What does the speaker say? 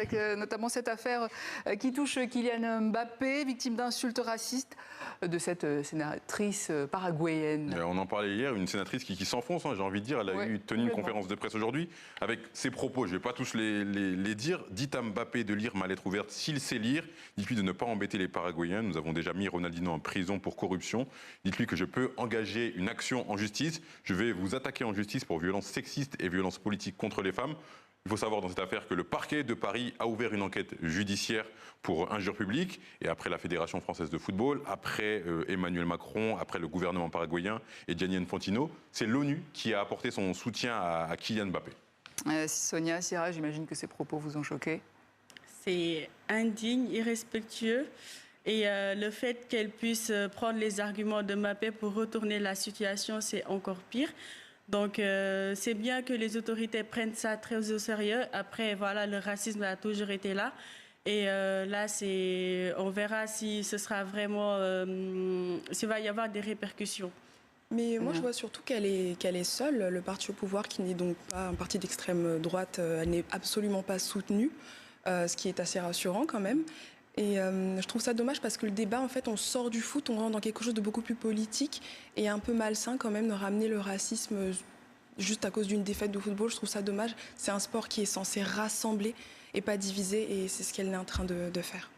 Avec notamment cette affaire qui touche Kylian Mbappé, victime d'insultes racistes de cette sénatrice paraguayenne. On en parlait hier, une sénatrice qui s'enfonce, hein, j'ai envie de dire. Elle a tenu une conférence de presse aujourd'hui avec ses propos. Je ne vais pas tous les dire. Dites à Mbappé de lire ma lettre ouverte s'il sait lire. Dites-lui de ne pas embêter les Paraguayens. Nous avons déjà mis Ronaldinho en prison pour corruption. Dites-lui que je peux engager une action en justice. Je vais vous attaquer en justice pour violences sexistes et violences politiques contre les femmes. Il faut savoir dans cette affaire que le parquet de Paris a ouvert une enquête judiciaire pour injure publique. Et après la Fédération française de football, après Emmanuel Macron, après le gouvernement paraguayen et Gianni Infantino, c'est l'ONU qui a apporté son soutien à Kylian Mbappé. Sonia, Sierra, j'imagine que ces propos vous ont choqué. C'est indigne, irrespectueux. Et le fait qu'elle puisse prendre les arguments de Mbappé pour retourner la situation, c'est encore pire. Donc, c'est bien que les autorités prennent ça très au sérieux. Après, voilà, le racisme a toujours été là. Et là, on verra si ce sera vraiment, s'il va y avoir des répercussions. Mais moi, je vois surtout qu'elle est seule. Le parti au pouvoir, qui n'est donc pas un parti d'extrême droite, elle n'est absolument pas soutenue, ce qui est assez rassurant quand même. Et je trouve ça dommage parce que le débat, en fait, on sort du foot, on rentre dans quelque chose de beaucoup plus politique et un peu malsain quand même de ramener le racisme juste à cause d'une défaite de football. Je trouve ça dommage. C'est un sport qui est censé rassembler et pas diviser et c'est ce qu'elle est en train de faire.